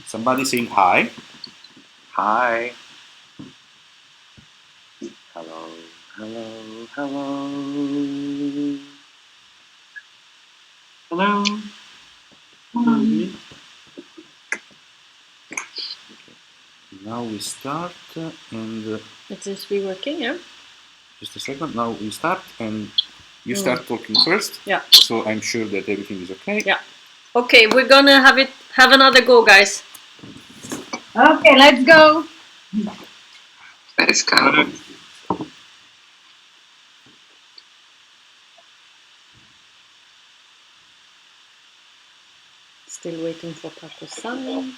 Somebody saying hi. Hi. Hello, hello, hello. Hello. Now we start and... It seems to be working, yeah? Just a second. Now we start and you start talking first. Yeah. So I'm sure that everything is okay. Yeah. Okay, we're gonna have another go, guys. Okay, let's go. Let's go. Still waiting for Taco-san.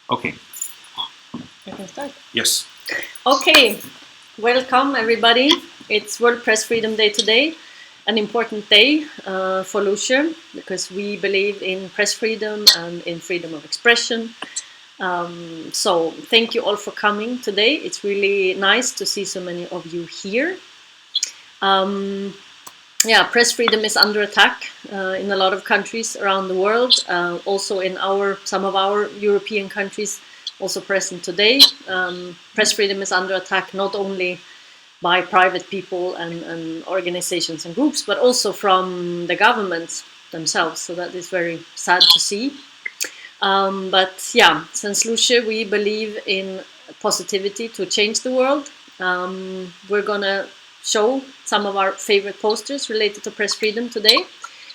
Okay. I can start. Yes. Okay, welcome everybody. It's World Press Freedom Day today, an important day for Loesje because we believe in press freedom and in freedom of expression. So thank you all for coming today. It's really nice to see so many of you here. Yeah, press freedom is under attack in a lot of countries around the world. Also in some of our European countries, also present today. Press freedom is under attack not only by private people and organizations and groups, but also from the governments themselves. So that is very sad to see. But yeah, since Loesje, we believe in positivity to change the world. We're gonna show some of our favorite posters related to press freedom today.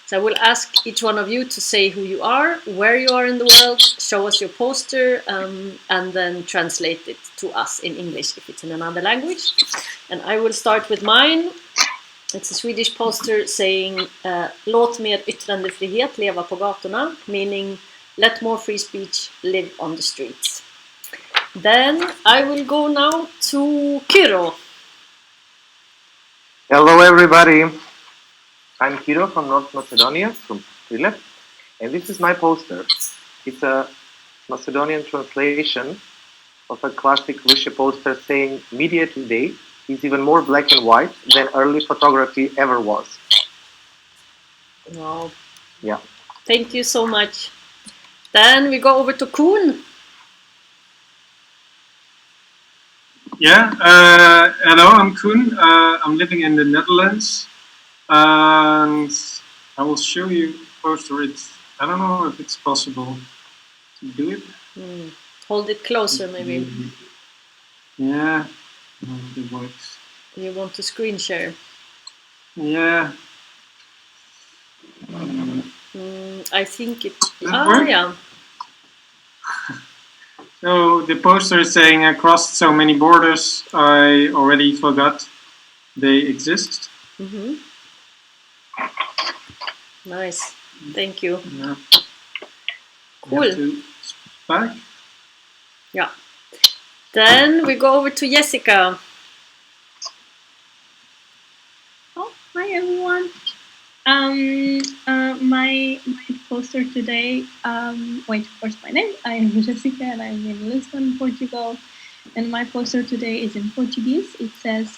So I will ask each one of you to say who you are, where you are in the world, show us your poster, and then translate it to us in English if it's in another language. And I will start with mine. It's a Swedish poster saying Låt mer yttrandefrihet leva på gatorna, meaning let more free speech live on the streets. Then I will go now to Kiro. Hello, everybody. I'm Kiro from North Macedonia, from Chile, and this is my poster. It's a Macedonian translation of a classic Loesje poster saying, "Media today is even more black and white than early photography ever was." Wow. Yeah. Thank you so much. Then we go over to Koen. Yeah, hello, I'm Koen. I'm living in the Netherlands. And I will show you a poster. I don't know if it's possible to do it. Hold it closer, maybe. Yeah, it works. You want to screen share? Yeah. I think it... yeah. So the poster is saying, I crossed so many borders, I already forgot they exist. Nice. Thank you. Yeah. Cool. Back. Yeah. Then we go over to Jessica. Oh, hi everyone. My poster today, first my name. I am Jessica and I'm in Lisbon, Portugal. And my poster today is in Portuguese. It says,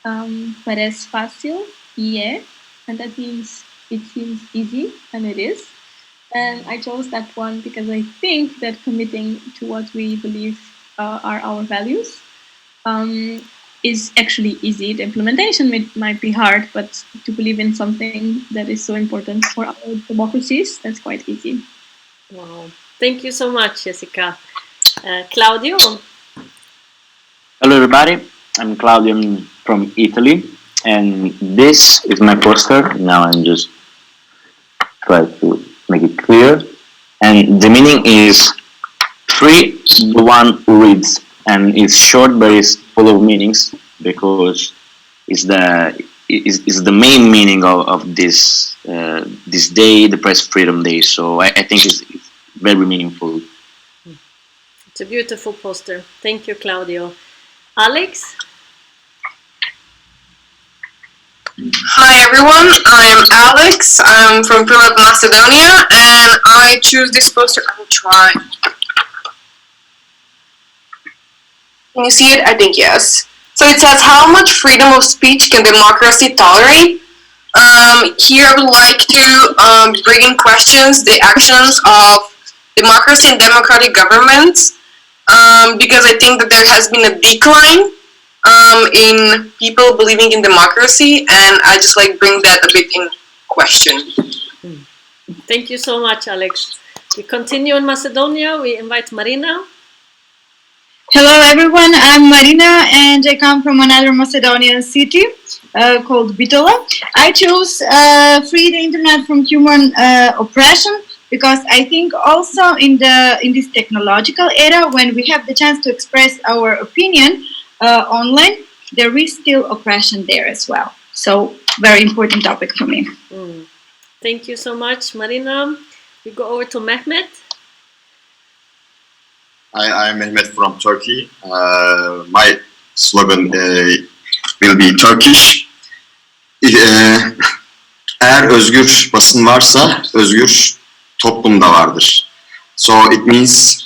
Parece fácil, y and that means it seems easy, and it is. And I chose that one because I think that committing to what we believe are our values is actually easy. The implementation might be hard, but to believe in something that is so important for our democracies, that's quite easy. Wow. Thank you so much, Jessica. Claudio? Hello, everybody. I'm Claudio. I'm from Italy, and this is my poster. Now I'm just try to make it clear. And the meaning is free the one who reads, and it's short but it's full of meanings because it's the main meaning of this day, the Press Freedom Day. So I think it's very meaningful. It's a beautiful poster. Thank you, Claudio. Alex? Hi everyone, I'm Alex. I'm from Philip, Macedonia, and I choose this poster. I'll try. Can you see it? I think yes. So it says, how much freedom of speech can democracy tolerate? Here I would like to bring in questions the actions of democracy and democratic governments, because I think that there has been a decline in people believing in democracy, and I just like bring that a bit in question. Thank you so much, Alex. We continue in Macedonia. We invite Marina. Hello everyone, I'm Marina and I come from another Macedonian city called Bitola. I chose free the internet from human oppression because I think also in this technological era when we have the chance to express our opinion online, there is still oppression there as well. So very important topic for me. Thank you so much, Marina. We go over to Mehmet. I'm Mehmet from Turkey. My slogan will be Turkish. Eğer özgür basın varsa özgür toplum da vardır. So it means,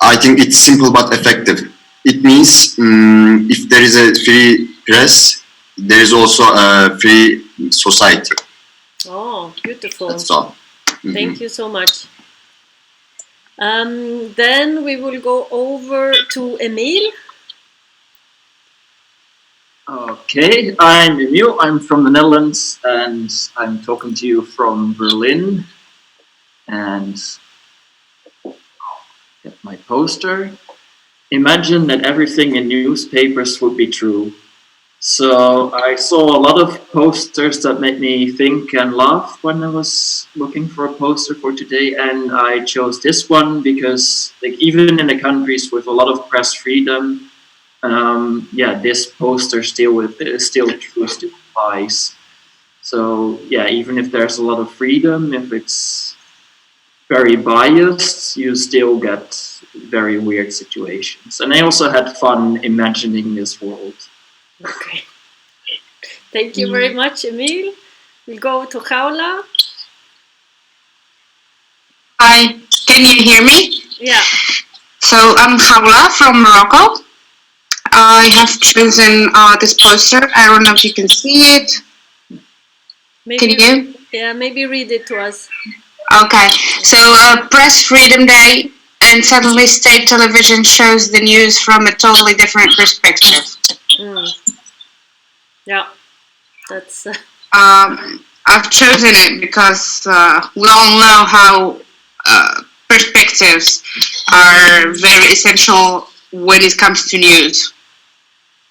I think it's simple but effective. It means if there is a free press, there is also a free society. Oh, beautiful. That's all. Thank you so much. Then we will go over to Emil. Okay, I'm Emil. I'm from the Netherlands, and I'm talking to you from Berlin. And get my poster. Imagine that everything in newspapers would be true. So I saw a lot of posters that made me think and laugh when I was looking for a poster for today, and I chose this one because, like, even in the countries with a lot of press freedom, this poster still truly applies. So yeah, even if there's a lot of freedom, if it's very biased, you still get very weird situations. And I also had fun imagining this world. Okay. Thank you very much, Emil. We'll go to Jaula. Hi, can you hear me? Yeah. So I'm Jaula from Morocco. I have chosen this poster. I don't know if you can see it. Maybe, can you? Yeah, maybe read it to us. Okay, so Press Freedom Day, and suddenly state television shows the news from a totally different perspective. Yeah, that's. I've chosen it because we all know how perspectives are very essential when it comes to news.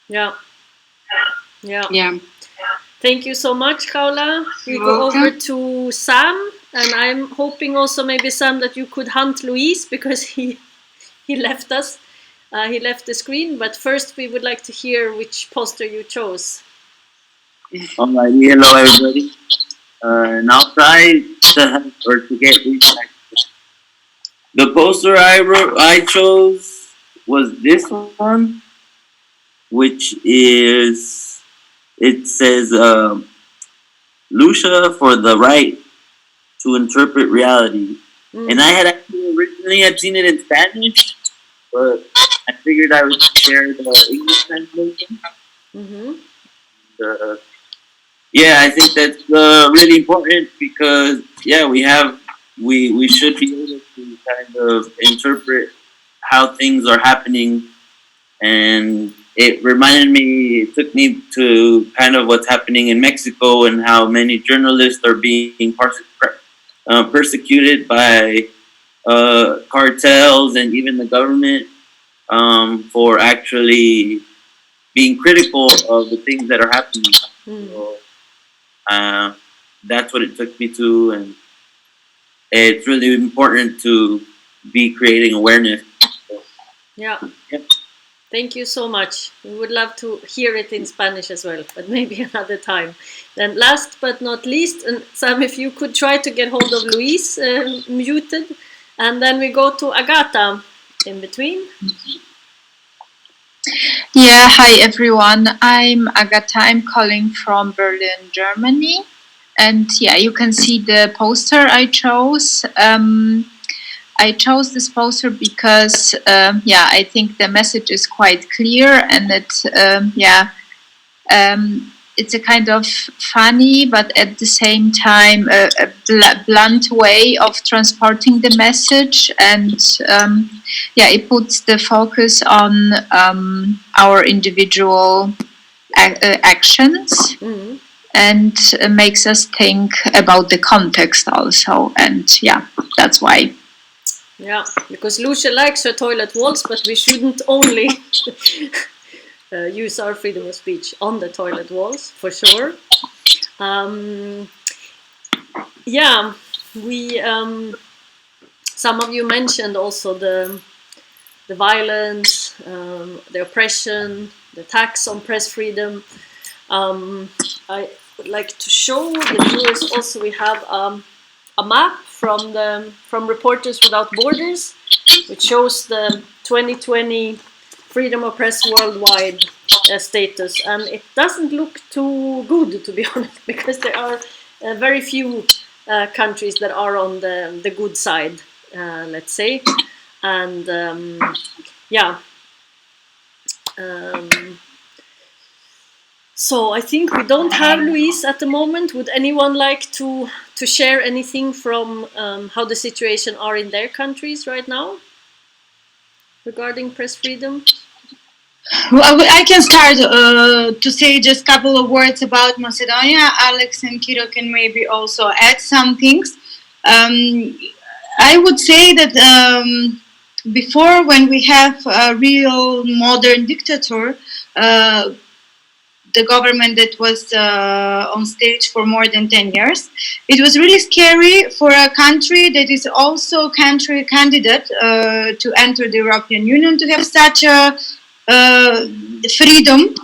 Yeah. Yeah. Thank you so much, Jaula. We go over to Sam, and I'm hoping also maybe Sam that you could hunt Luis because he left us. He left the screen, but first we would like to hear which poster you chose. Alrighty, hello everybody. Now try to get reconnected. The poster I chose was this one, which is, it says Loesje for the right to interpret reality. And I had actually originally seen it in Spanish, but I figured I would share the English translation. yeah, I think that's really important because yeah, we should be able to kind of interpret how things are happening, and it took me to kind of what's happening in Mexico and how many journalists are being persecuted by cartels and even the government for actually being critical of the things that are happening. So, that's what it took me to, and it's really important to be creating awareness. Yeah. Yep. Thank you so much. We would love to hear it in Spanish as well, but maybe another time. Then last but not least, and Sam, if you could try to get hold of Luis, muted, and then we go to Agata in between. Yeah, hi everyone. I'm Agata. I'm calling from Berlin, Germany. And yeah, you can see the poster I chose. I chose this poster because, yeah, I think the message is quite clear, and it's a kind of funny, but at the same time, a blunt way of transporting the message. And yeah, it puts the focus on our individual actions. Mm-hmm. And makes us think about the context also. And yeah, that's why. Yeah, because Loesje likes her toilet walls, but we shouldn't only use our freedom of speech on the toilet walls, for sure. Yeah, we some of you mentioned also the violence, the oppression, the attacks on press freedom. I would like to show the viewers also we have a map from Reporters Without Borders, which shows the 2020 freedom of press worldwide status, and it doesn't look too good, to be honest, because there are very few countries that are on the good side, let's say, and yeah. So I think we don't have Luis at the moment. Would anyone like to share anything from how the situation are in their countries right now regarding press freedom? Well, I can start to say just a couple of words about Macedonia. Alex and Kiro can maybe also add some things. I would say that before, when we have a real modern dictator, the government that was on stage for more than 10 years. It was really scary for a country that is also country candidate to enter the European Union to have such a freedom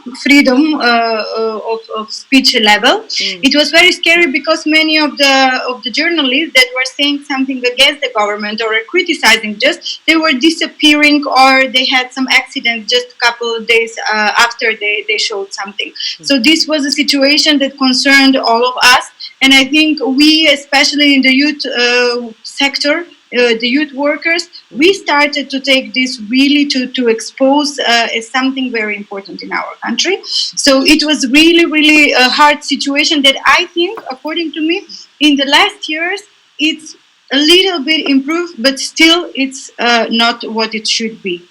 of speech level. It was very scary because many of the journalists that were saying something against the government or criticizing, just they were disappearing, or they had some accident just a couple of days after they showed something. So this was a situation that concerned all of us, and I think we, especially in the youth sector, the youth workers, we started to take this really to expose as something very important in our country. So it was really a hard situation that I think, according to me, in the last years, it's a little bit improved, but still it's not what it should be.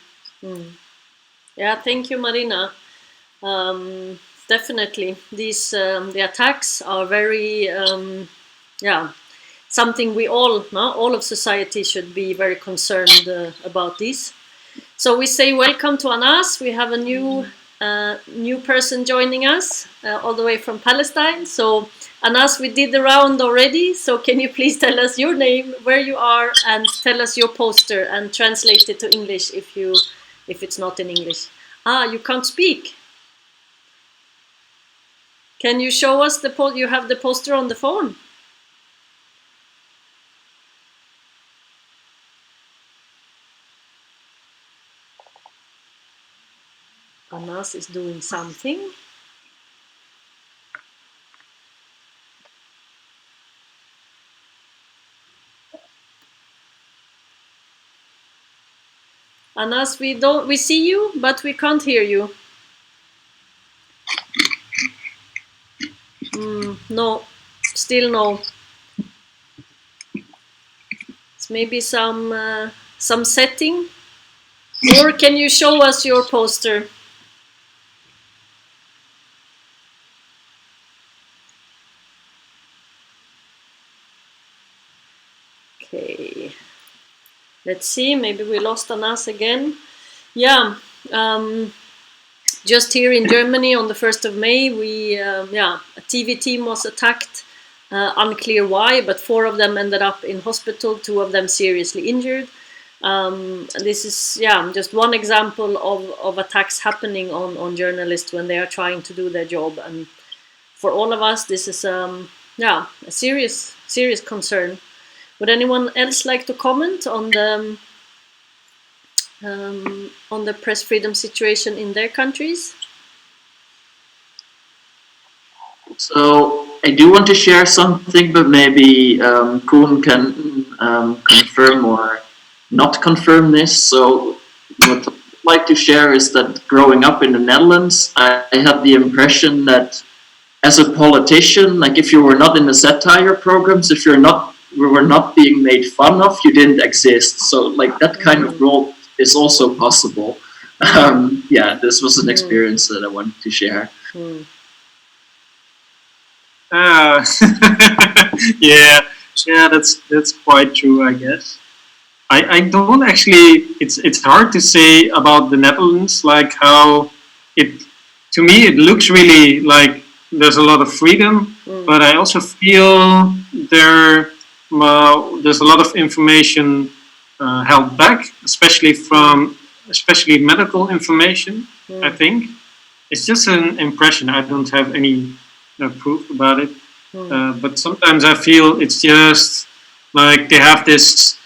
Yeah, thank you, Marina. Definitely, these the attacks are very, yeah, something we all of society should be very concerned about this. So we say welcome to Anas. We have a new person joining us all the way from Palestine. So Anas, we did the round already. So can you please tell us your name, where you are, and tell us your poster, and translate it to English if it's not in English. You can't speak. Can you show us you have the poster on the phone? Anas is doing something. Anas, we see you, but we can't hear you. No, still no. It's maybe some setting. Or can you show us your poster? Okay. Let's see, maybe we lost Anas again. Yeah, just here in Germany on the 1st of May, a TV team was attacked. Unclear why, but 4 of them ended up in hospital, 2 of them seriously injured. And this is just one example of attacks happening on journalists when they are trying to do their job. And for all of us, this is a serious concern. Would anyone else like to comment on the press freedom situation in their countries? So I do want to share something, but maybe Koen can confirm or not confirm this. So what I'd like to share is that growing up in the Netherlands, I had the impression that as a politician, like if you were not in the satire programs, if you were not being made fun of, you didn't exist. So like that kind of role is also possible. This was an experience that I wanted to share. That's quite true, I guess. I don't actually. It's hard to say about the Netherlands, like how it. To me, it looks really like there's a lot of freedom, but I also feel there's a lot of information held back, especially medical information. I think it's just an impression. I don't have any proof about it, but sometimes I feel it's just like they have this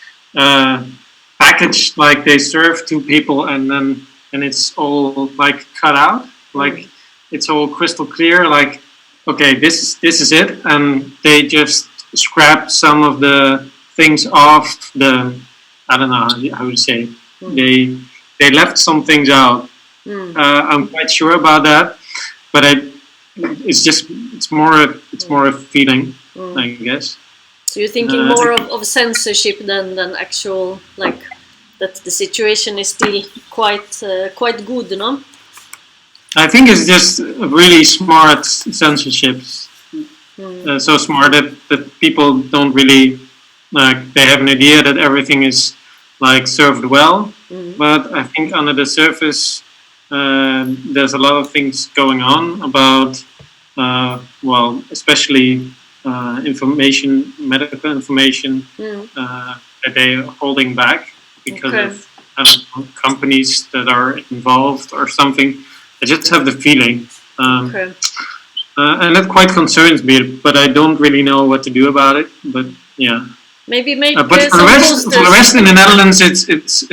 package, like they serve to people, and it's all like cut out, like it's all crystal clear. Like, okay, this is it, and they just scrap some of the things off the. I don't know how to say. They left some things out. I'm quite sure about that, but it's more a feeling, I guess. So you're thinking more of censorship than actual, like, that the situation is still quite good, no? I think it's just really smart censorship. So smart that people don't really, like, they have an idea that everything is like served well, but I think under the surface there's a lot of things going on about especially medical information that they are holding back because of companies that are involved or something. I just have the feeling, and that quite concerns me. But I don't really know what to do about it. But yeah, maybe make. But for the rest in the Netherlands, it's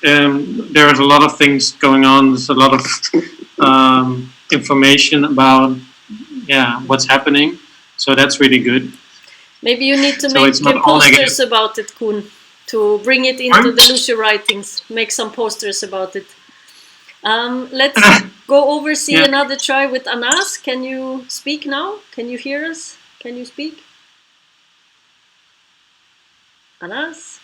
there's a lot of things going on. There's a lot of information about what's happening. So that's really good. Maybe you need to make posters about it, Koen, to bring it into the Loesje writings. Make some posters about it. Let's go over, another try with Anas. Can you speak now? Can you hear us? Can you speak? Anas?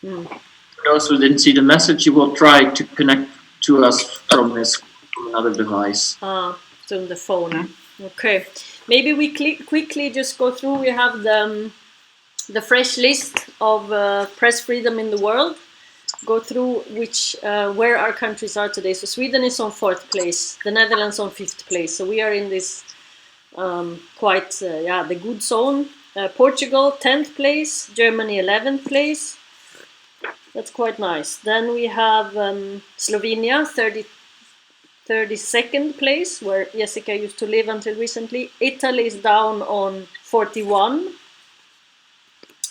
For those who didn't see the message, you will try to connect to us from another device. From the phone. Okay. Maybe we quickly just go through. We have the fresh list of press freedom in the world. Go through where our countries are today. So Sweden is on 4th place, the Netherlands on 5th place. So we are in this the good zone. Portugal 10th place, Germany 11th place. That's quite nice. Then we have Slovenia 32nd place, where Jessica used to live until recently. Italy is down on 41.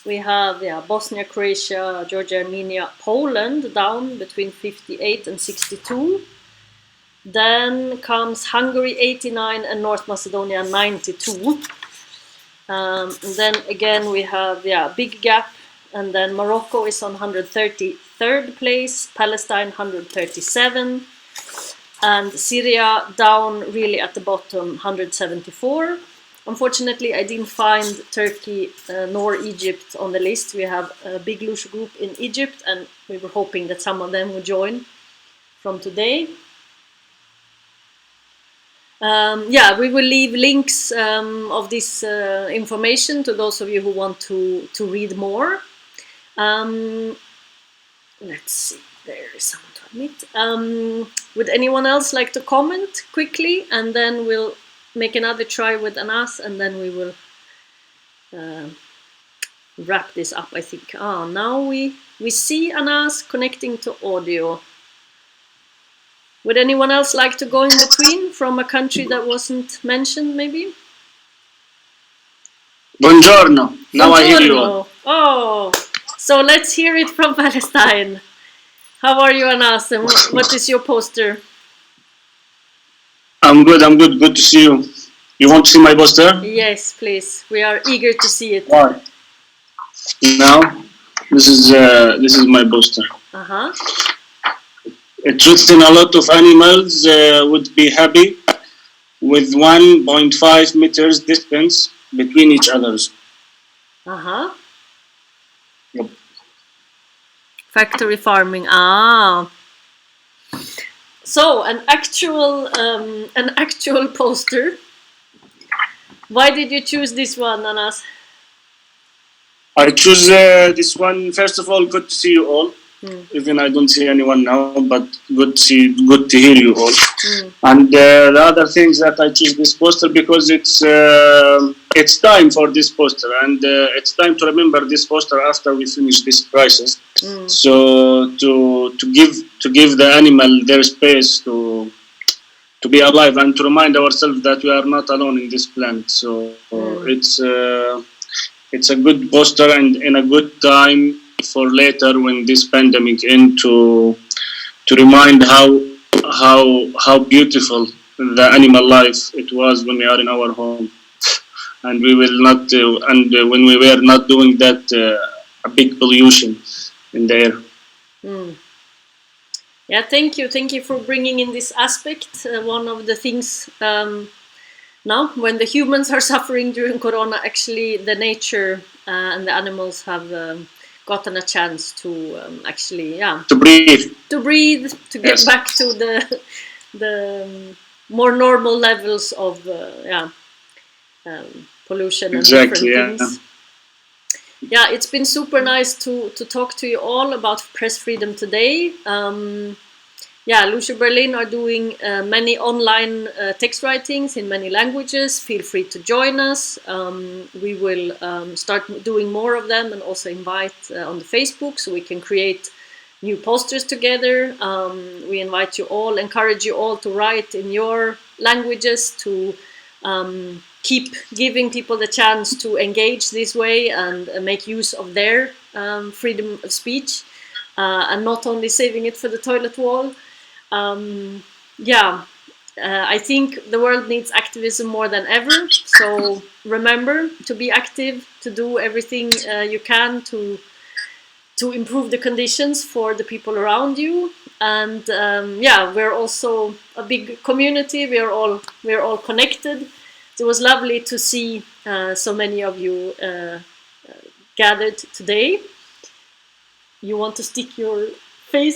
We have Bosnia, Croatia, Georgia, Armenia, Poland down between 58 and 62. Then comes Hungary 89 and North Macedonia 92. And then again we have big gap, and then Morocco is on 133rd place, Palestine 137. and Syria down really at the bottom, 174. Unfortunately, I didn't find Turkey nor Egypt on the list. We have a big Loesje group in Egypt, and we were hoping that some of them would join from today. Yeah, we will leave links of this information to those of you who want to read more. Let's see, there is someone to admit. Would anyone else like to comment quickly, and then we'll make another try with Anas, and then we will wrap this up, I think. Now we see Anas connecting to audio. Would anyone else like to go in between from a country that wasn't mentioned, maybe? Buongiorno. Now I hear you all. Oh, so let's hear it from Palestine. How are you, Anas? And what is your poster? I'm good. Good to see you. You want to see my poster? Yes, please. We are eager to see it. Why? Now, this is my poster. Uh-huh. It's written a lot of animals would be happy with 1.5 meters distance between each others. Uh-huh. Yep. Factory farming. So an actual poster. Why did you choose this one, Anas? I choose this one. First of all, good to see you all. Even I don't see anyone now, but good to hear you all. And the other thing is that I choose this poster because it's time for this poster, and it's time to remember this poster after we finish this crisis. So to give the animal their space to be alive, and to remind ourselves that we are not alone in this planet. So it's a good poster, and in a good time for later when this pandemic ends, to remind how beautiful the animal life it was when we are in our home, and we will not when we were not doing that a big pollution in the air. Yeah, thank you for bringing in this aspect. One of the things now, when the humans are suffering during Corona, actually the nature and the animals have gotten a chance to actually, to breathe, to get back to the more normal levels of pollution and different things. Yeah, it's been super nice to talk to you all about press freedom today. Loesje Berlin are doing many online text writings in many languages. Feel free to join us. We will start doing more of them, and also invite on the Facebook so we can create new posters together. We invite you all, encourage you all to write in your languages, to keep giving people the chance to engage this way and make use of their freedom of speech, and not only saving it for the toilet wall. I think the world needs activism more than ever, so remember to be active, to do everything you can to improve the conditions for the people around you. And we're also a big community. We're all connected. It was lovely to see so many of you gathered today. You want to stick your face